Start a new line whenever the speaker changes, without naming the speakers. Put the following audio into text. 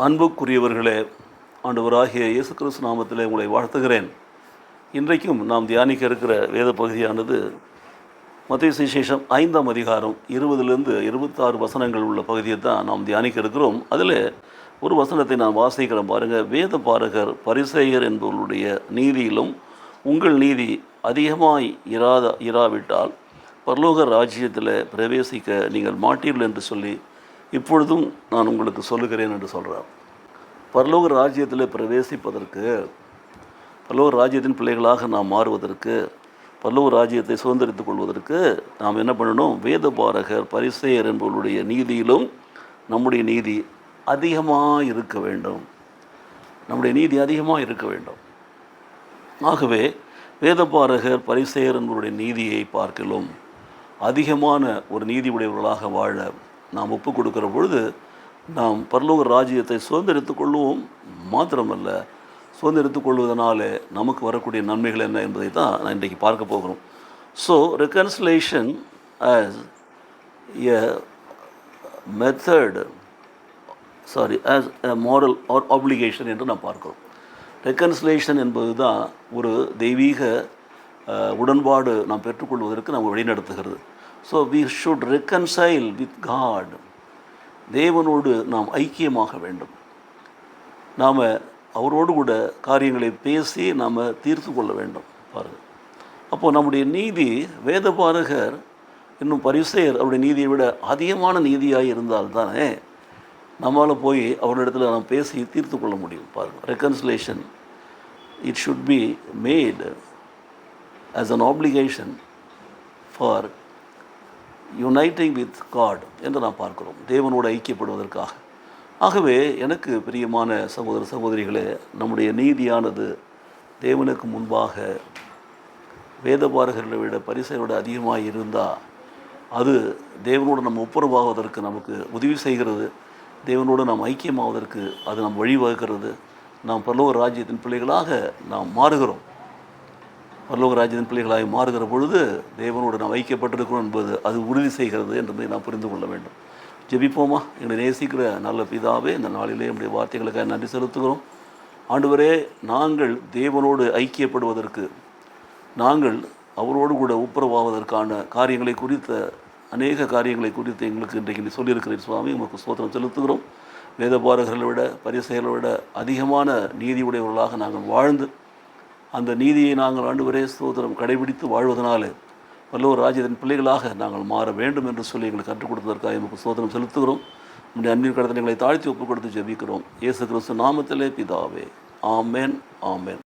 அன்புக்குரியவர்களே, ஆண்டவராகிய இயேசு கிறிஸ்து நாமத்திலே உங்களை வாழ்த்துகிறேன். இன்றைக்கும் நாம் தியானிக்க இருக்கிற வேத பகுதியானது மத்தேயு சுவிசேஷம் 5ஆம் அதிகாரம் 20லிருந்து 26 வசனங்கள் உள்ள பகுதியை தான் நாம் தியானிக்க இருக்கிறோம். அதில் ஒரு வசனத்தை நான் வாசிக்கிறேன் பாருங்கள். வேத பாரகர் பரிசேயர் என்பவர்களுடைய நீதியிலும் உங்கள் நீதி அதிகமாய் இராவிட்டால் பரலோக ராஜ்யத்தில் பிரவேசிக்க நீங்கள் மாட்டீர்கள் என்று சொல்லி இப்பொழுதும் நான் உங்களுக்கு சொல்லுகிறேன் என்று சொல்கிறார். பரலோக ராஜ்யத்தில் பிரவேசிப்பதற்கு, பரலோக ராஜ்யத்தின் பிள்ளைகளாக நாம் மாறுவதற்கு, பரலோக ராஜ்யத்தை சுதந்திரித்துக் கொள்வதற்கு நாம் என்ன பண்ணணும்? வேத பாரகர் பரிசேயர் என்பவர்களுடைய நீதியிலும் நம்முடைய நீதி அதிகமாக இருக்க வேண்டும். நம்முடைய நீதி அதிகமாக இருக்க வேண்டும். ஆகவே வேத பாரகர் பரிசேயர் என்பவருடைய நீதியை பார்க்கலாம் அதிகமான ஒரு நீதி உடையவர்களாக வாழ நாம் ஒப்பு கொடுக்கிற பொழுது நாம் பரலோக ராஜ்யத்தை சுதந்திரித்துக் கொள்வோம். மாத்திரமல்ல, சுதந்திரித்துக் கொள்வதனால நமக்கு வரக்கூடிய நன்மைகள் என்ன என்பதை தான் நான் இன்றைக்கு பார்க்க போகிறோம். So reconciliation as a method as a moral or application என்று நாம் பார்க்கிறோம். ரெக்கன்சிலேஷன் என்பது தான் ஒரு தெய்வீக உடன்பாடு நாம் பெற்றுக்கொள்வதற்கு நம்ம வழிநடத்துகிறது. So we should reconcile with God. தேவனோடு நாம் ஐக்கியமாக வேண்டும். நாம் அவரோடு கூட காரியங்களை பேசி நாம் தீர்த்து கொள்ள வேண்டும். பாருங்கள், அப்போது நம்முடைய நீதி வேத பாரகர் இன்னும் பரிசேயர் அவருடைய நீதியை விட அதிகமான நீதியாக இருந்தால்தானே நம்மளால் போய் அவரிடத்தில் நாம் பேசி தீர்த்து கொள்ள முடியும். பாருங்கள், reconciliation it should be made as an application for uniting with God என்று நாம் பார்க்கிறோம், தேவனோடு ஐக்கியப்படுவதற்காக. ஆகவே எனக்கு பிரியமான சகோதர சகோதரிகளே, நம்முடைய நீதியானது தேவனுக்கு முன்பாக வேதபாரகர்களை விட பரிசையோட அதிகமாக இருந்தால் அது தேவனோடு நம்ம ஒப்புரவாவதற்கு நமக்கு உதவி செய்கிறது. தேவனோடு நாம் ஐக்கியமாவதற்கு அது நாம் வழிவகுக்கிறது. நாம் பரலோக ராஜ்யத்தின் பிள்ளைகளாக நாம் மாறுகிறோம். பரலோக ராஜ்யத்தின் பிள்ளைகளாக மாறுகிற பொழுது தேவனோடு நாம் ஐக்கியப்பட்டிருக்கிறோம் என்பது அது உறுதி செய்கிறது என்பதை நாம் புரிந்து கொள்ள வேண்டும். ஜெபிப்போமா? எங்களை நேசிக்கிற நல்ல பிதாவே, இந்த நாளிலே நம்முடைய வார்த்தைகளுக்காக நன்றி செலுத்துகிறோம். ஆண்டவரே, நாங்கள் தேவனோடு ஐக்கியப்படுவதற்கு, நாங்கள் அவரோடு கூட ஒப்புரவாவதற்கான காரியங்களை குறித்த அநேக காரியங்களை குறித்து எங்களுக்கு இன்றைக்கு சொல்லியிருக்கிறீர் சுவாமி. உங்களுக்கு ஸ்தோத்திரம் செலுத்துகிறோம். வேதபாரகர்களை விட பரிசேயர்களை விட அதிகமான நீதியுடையவர்களாக நாங்கள் வாழ்ந்து அந்த நீதியை நாங்கள் ஆண்டவரே ஸ்தோத்திரம் கடைபிடித்து வாழ்வதனாலே பரலோக ராஜ்யத்தின் பிள்ளைகளாக நாங்கள் மாற வேண்டும் என்று சொல்லி எங்களுக்கு கற்றுக் கொடுத்ததற்காக எங்களுக்கு ஸ்தோத்திரம் செலுத்துகிறோம். நம்முடைய அன்பின் கடத்தலை எங்களை தாழ்த்தி ஒப்புக் கொடுத்து ஜெபிக்கிறோம். இயேசு கிறிஸ்து நாமத்திலே பிதாவே. ஆமென், ஆமென்.